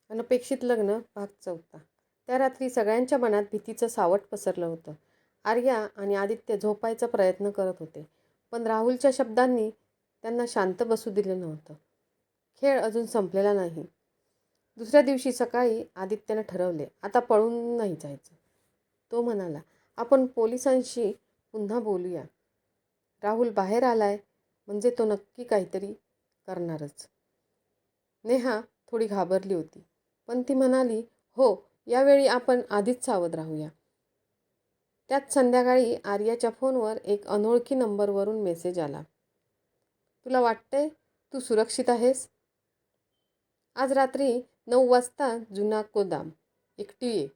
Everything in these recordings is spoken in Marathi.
अनपेक्षित लग्न भाग 4. त्या रात्री सगळ्यांच्या मनात भीतीचं सावट पसरलं होतं. आर्या आणि आदित्य झोपायचा प्रयत्न करत होते, पण राहुलच्या शब्दांनी त्यांना शांत बसू दिलं नव्हतं. खेळ अजून संपलेला नाही. दुसऱ्या दिवशी सकाळी आदित्यनं ठरवले, आता पळून नाही जायचं. तो म्हणाला, आपण पोलिसांशी पुन्हा बोलूया. राहुल बाहेर आलाय म्हणजे तो नक्की काहीतरी करणारच. नेहा थोडी घाबरली होती, पण ती म्हणाली, हो, यावेळी आपण आधीच सावध राहूया. त्याच संध्याकाळी आर्याच्या फोनवर एक अनोळखी नंबरवरून मेसेज आला. तुला वाटतंय तू सुरक्षित आहेस? आज रात्री 9 वाजता जुना गोदाम, एकटी ये.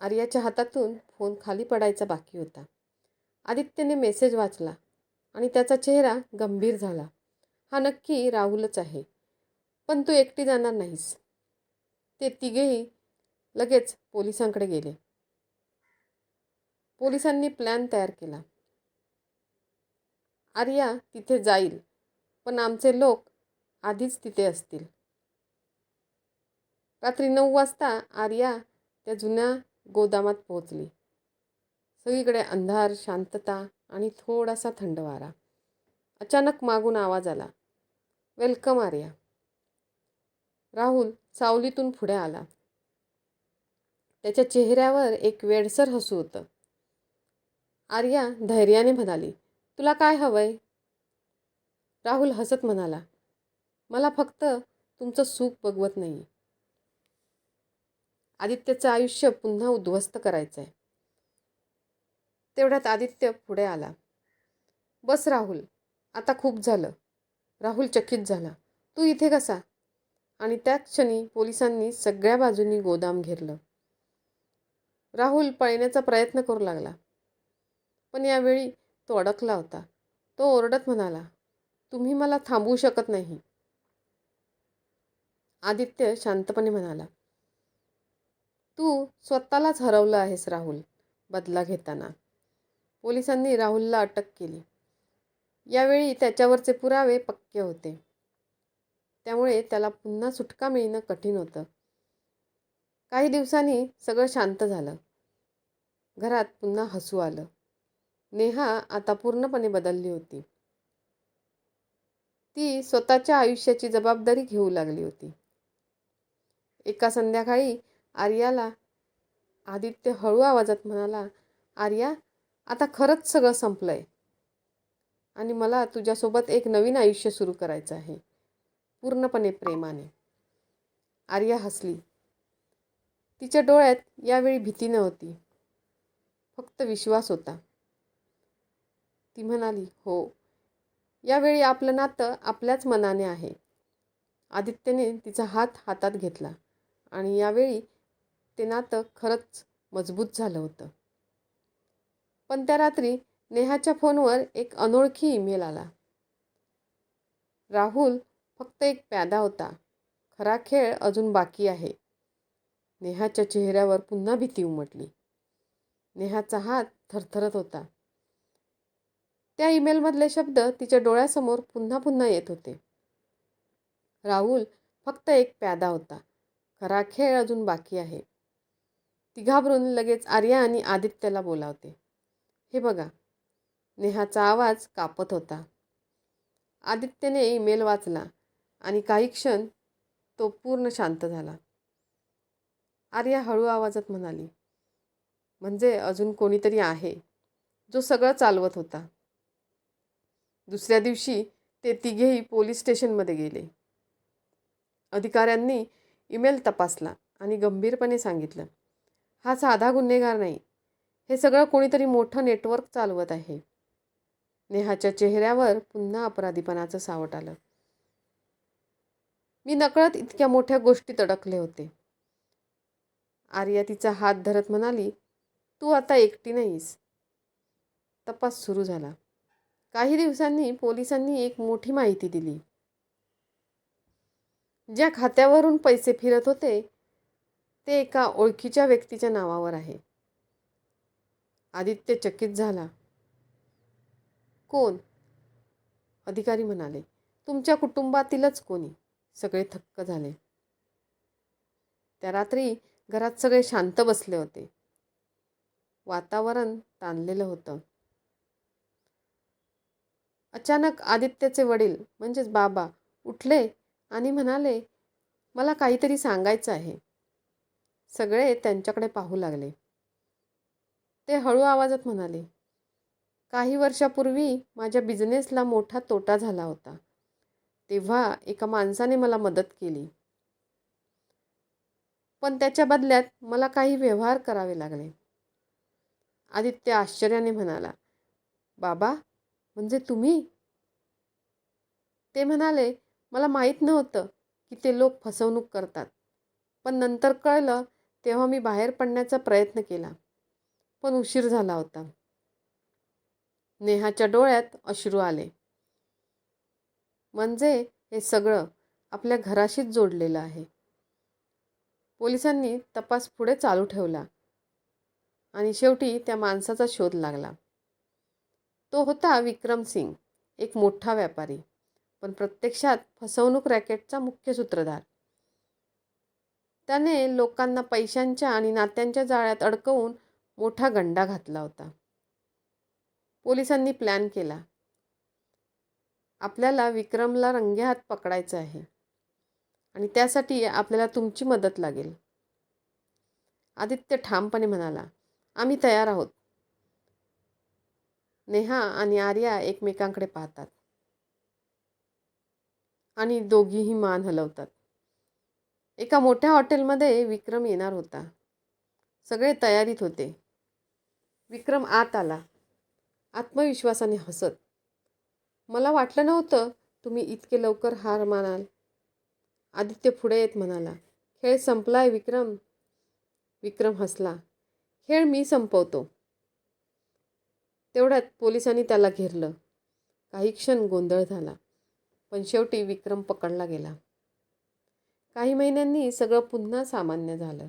आर्याच्या हातातून फोन खाली पडायचा बाकी होता. आदित्यने मेसेज वाचला आणि त्याचा चेहरा गंभीर झाला. हा नक्की राहुलच आहे, पण तू एकटी जाणार नाहीस. ते तिघेही लगेच पोलिसांकडे गेले. पोलिसांनी प्लॅन तयार केला. आर्या तिथे जाईल, पण आमचे लोक आधीच तिथे असतील. रात्री 9 वाजता आर्या त्या जुन्या गोदामात पोहोचली. सगळीकडे अंधार, शांतता आणि थोडासा थंड वारा. अचानक मागून आवाज आला, वेलकम आर्या. राहुल सावलीतून पुढे आला. त्याच्या चेहऱ्यावर एक वेडसर हसू होतं. आर्या धैर्याने म्हणाली, तुला काय हवंय? राहुल हसत म्हणाला, मला फक्त तुमचं सुख बघवत नाही. आदित्यचं आयुष्य पुन्हा उद्ध्वस्त करायचं आहे. तेवढ्यात आदित्य पुढे आला. बस राहुल, आता खूप झालं. राहुल चकित झाला, तू इथे कसा? आणि त्याच क्षणी पोलिसांनी सगळ्या बाजूंनी गोदाम घेरलं. राहुल पळण्याचा प्रयत्न करू लागला, पण यावेळी तो अडकला होता. तो ओरडत म्हणाला, तुम्ही मला थांबवू शकत नाही. आदित्य शांतपणे म्हणाला, तू स्वतःलाच हरवलं आहेस राहुल, बदला घेताना. पोलिसांनी राहुलला अटक केली. यावेळी त्याच्यावरचे पुरावे पक्के होते. त्यामुळे त्याला पुन्हा सुटका मिळणं कठीण होतं. काही दिवसांनी सगळं शांत झालं. घरात पुन्हा हसू आलं. नेहा आता पूर्णपणे बदलली होती. ती स्वतःच्या आयुष्याची जबाबदारी घेऊ लागली होती. एका संध्याकाळी आर्याला आदित्य हळू आवाजात म्हणाला, आर्या, आता खरंच सगळं संपलंय आणि मला तुझ्यासोबत एक नवीन आयुष्य सुरू करायचं आहे, पूर्णपणे प्रेमाने. आर्या हसली. तिच्या डोळ्यात यावेळी भीती नव्हती, फक्त विश्वास होता. ती म्हणाली, हो, यावेळी आपलं नातं आपल्याच मनाने आहे. आदित्यने तिचा हात हातात घेतला आणि यावेळी ते नातं खरंच मजबूत झालं होतं. पण त्या रात्री नेहाच्या फोनवर एक अनोळखी ईमेल आला. राहुल फक्त एक प्यादा होता. खरा खेळ अजून बाकी आहे. नेहाच्या चेहऱ्यावर पुन्हा भीती उमटली. नेहाचा हात थरथरत होता. त्या ईमेलमधले शब्द तिच्या डोळ्यासमोर पुन्हा पुन्हा येत होते. राहुल फक्त एक प्यादा होता. खरा खेळ अजून बाकी आहे. ती घाबरून लगेच आर्या आणि आदित्यला बोलावते. हे बघा. नेहाचा आवाज कापत होता. आदित्यने ईमेल वाचला आणि काही क्षण तो पूर्ण शांत झाला. आर्या हळू आवाजात म्हणाली, म्हणजे अजून कोणीतरी आहे, जो सगळं चालवत होता. दुसऱ्या दिवशी ते तिघेही पोलीस स्टेशनमध्ये गेले. अधिकाऱ्यांनी ईमेल तपासला आणि गंभीरपणे सांगितलं, हा साधा गुन्हेगार नाही. हे सगळं कोणीतरी मोठं नेटवर्क चालवत आहे. नेहाच्या चेहऱ्यावर पुन्हा अपराधीपणाचं सावट आलं. मी नकळत इतक्या मोठ्या गोष्टीत अडकले होते. आर्या तिचा हात धरत म्हणाली, तू आता एकटी नाहीस. तपास सुरू झाला. काही दिवसांनी पोलिसांनी एक मोठी माहिती दिली. ज्या खात्यावरून पैसे फिरत होते ते एका ओळखीच्या व्यक्तीच्या नावावर आहे. आदित्य चकित झाला. कोण? अधिकारी म्हणाले, तुमच्या कुटुंबातीलच कोणी. सगळे थक्क झाले. त्या रात्री घरात सगळे शांत बसले होते. वातावरण ताणलेलं होतं. अचानक आदित्यचे वडील म्हणजेच बाबा उठले आणि म्हणाले, मला काहीतरी सांगायचं आहे. सगळे त्यांच्याकडे पाहू लागले. ते हळू आवाजात म्हणाले, काही वर्षापूर्वी माझ्या बिझनेसला मोठा तोटा झाला होता. तेव्हा एका माणसाने मला मदत केली. पण त्याच्या बदल्यात मला काही व्यवहार करावे लागले. आदित्य आश्चर्याने म्हणाला, बाबा, म्हणजे तुम्ही? ते म्हणाले, मला माहीत नव्हतं की ते लोक फसवणूक करतात. पण नंतर कळलं तेव्हा मी बाहेर पडण्याचा प्रयत्न केला. पण उशीर झाला होता. नेहाच्या डोळ्यात अश्रू आले. म्हणजे हे सगळं आपल्या घराशीच जोडलेलं आहे. पोलिसांनी तपास पुढे चालू ठेवला आणि शेवटी त्या माणसाचा शोध लागला. तो होता विक्रम सिंग, एक मोठा व्यापारी, पण प्रत्यक्षात फसवणूक रॅकेटचा मुख्य सूत्रधार. त्याने लोकांना पैशांच्या आणि नात्यांच्या जाळ्यात अडकवून मोठा गंडा घातला होता. पोलिसांनी प्लॅन केला. आपल्याला विक्रमला रंगेहात पकडायचं आहे आणि त्यासाठी आपल्याला तुमची मदत लागेल. आदित्य ठामपणे म्हणाला, आम्ही तयार आहोत. नेहा आणि आर्या एकमेकांकडे पाहतात आणि दोघीही मान हलवतात. एका मोठ्या हॉटेलमध्ये विक्रम येणार होता. सगळे तयारीत होते. विक्रम आत आला, आत्मविश्वासाने हसत. मला वाटलं नव्हतं तुम्ही इतके लवकर हार मानाल. आदित्य पुढे येत म्हणाला, खेळ संपलाय विक्रम. विक्रम हसला, खेळ मी संपवतो. तेवढ्यात पोलिसांनी त्याला घेरलं. काही क्षण गोंधळ झाला, पण शेवटी विक्रम पकडला गेला. काही महिन्यांनी सगळं पुन्हा सामान्य झालं.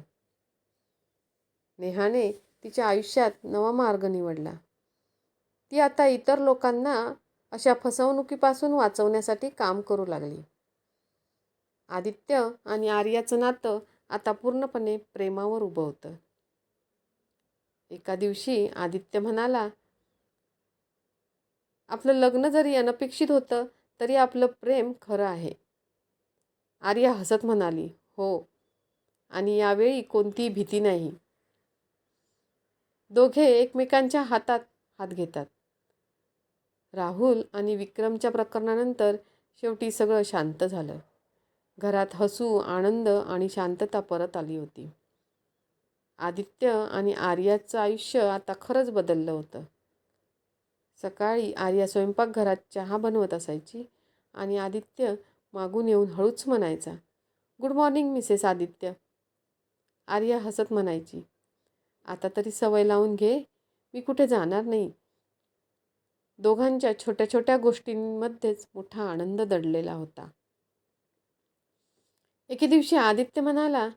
नेहाने तिच्या आयुष्यात नवा मार्ग निवडला. ती आता इतर लोकांना अशा फसवणुकीपासून वाचवण्यासाठी काम करू लागली. आदित्य आणि आर्याचं नातं आता पूर्णपणे प्रेमावर उभं होतं. एका दिवशी आदित्य म्हणाला, आपलं लग्न जरी अनपेक्षित होतं तरी आपलं प्रेम खरं आहे. आर्या हसत म्हणाली, हो, आणि यावेळी कोणतीही भीती नाही. दोघे एकमेकांच्या हातात हात घेतात. राहुल आणि विक्रमच्या प्रकरणानंतर शेवटी सगळं शांत झालं. घरात हसू, आनंद आणि शांतता परत आली होती. आदित्य आणि आर्याचं आयुष्य आता खरंच बदललं होतं. सकाळी आर्या स्वयंपाकघरात चहा बनवत असायची आणि आदित्य मागून येऊन हळूच म्हणायचा, good morning Mrs Aditya. Arya हसत म्हणायची, आता तरी सवय लावून घे, मी कुठे जाणार नाही. दोघांच्या छोट्या छोट्या गोष्टींमध्येच मोठा आनंद दडलेला होता. एके दिवशी आदित्य म्हणाला,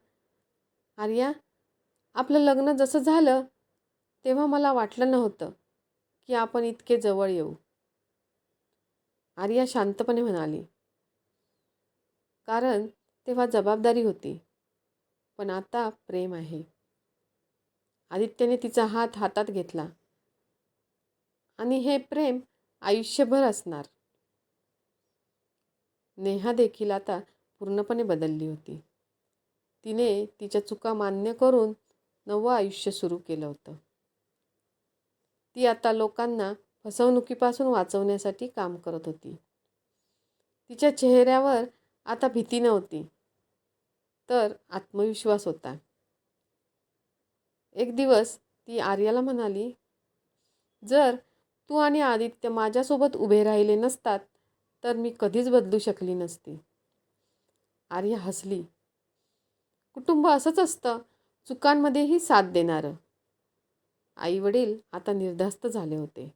आर्या, आपलं लग्न जसं झालं तेव्हा मला वाटलं नव्हतं की आपण इतके जवळ येऊ. आर्या शांतपणे म्हणाली, कारण तेव्हा जबाबदारी होती, पण आता प्रेम आहे. आदित्यने तिचा हात हातात घेतला, आणि हे प्रेम आयुष्यभर असणार. नेहा देखील आता पूर्णपणे बदलली होती. तिने तिच्या चुका मान्य करून नवं आयुष्य सुरू केलं होतं. ती आता लोकांना फसवणुकीपासून वाचवण्यासाठी काम करत होती. तिच्या चेहऱ्यावर आता भीती नव्हती, तर आत्मविश्वास होता. एक दिवस ती आर्याला म्हणाली, जर तू आणि आदित्य माझ्यासोबत उभे राहिले नसतात तर मी कधीच बदलू शकली नसती. आर्या हसली. कुटुंब असंच असतं, चुकांमध्येही साथ देणारं. आई वडील आता निर्धास्त झाले होते.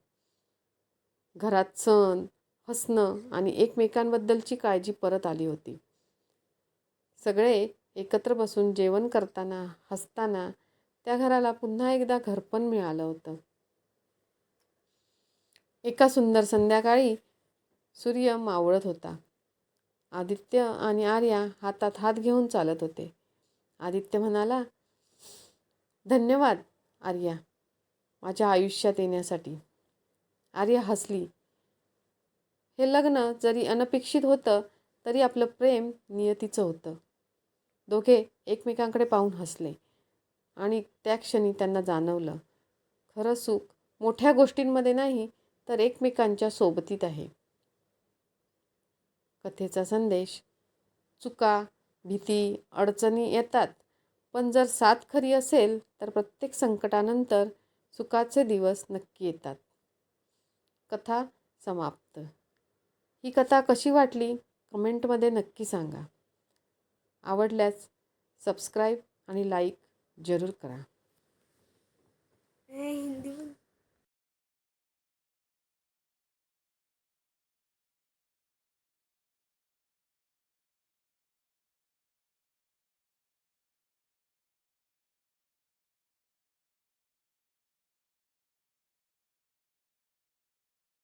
घरात सण, हसणं आणि एकमेकांबद्दलची काळजी परत आली होती. सगळे एकत्र बसून जेवण करताना, हसताना त्या घराला पुन्हा एकदा घरपण मिळालं होतं. एका सुंदर संध्याकाळी सूर्य मावळत होता. आदित्य आणि आर्या हातात हात घेऊन चालत होते. आदित्य म्हणाला, धन्यवाद आर्या, माझ्या आयुष्यात येण्यासाठी. आर्या हसली. हे लग्न जरी अनपेक्षित होतं तरी आपलं प्रेम नियतीचं होतं. दोघे एकमेकांकडे पाहून हसले आणि त्या क्षणी त्यांना जाणवलं, खरं सुख मोठ्या गोष्टींमध्ये नाही तर एकमेकांच्या सोबतीत आहे. कथेचा संदेश: चुका, भीती, अडचणी येतात, पण जर साथ खरी असेल तर प्रत्येक संकटानंतर सुखाचे दिवस नक्की येतात. कथा समाप्त. ही कथा कशी वाटली कमेंटमध्ये नक्की सांगा. आवडल्यास सबस्क्राईब आणि लाईक जरूर करा. हिंदी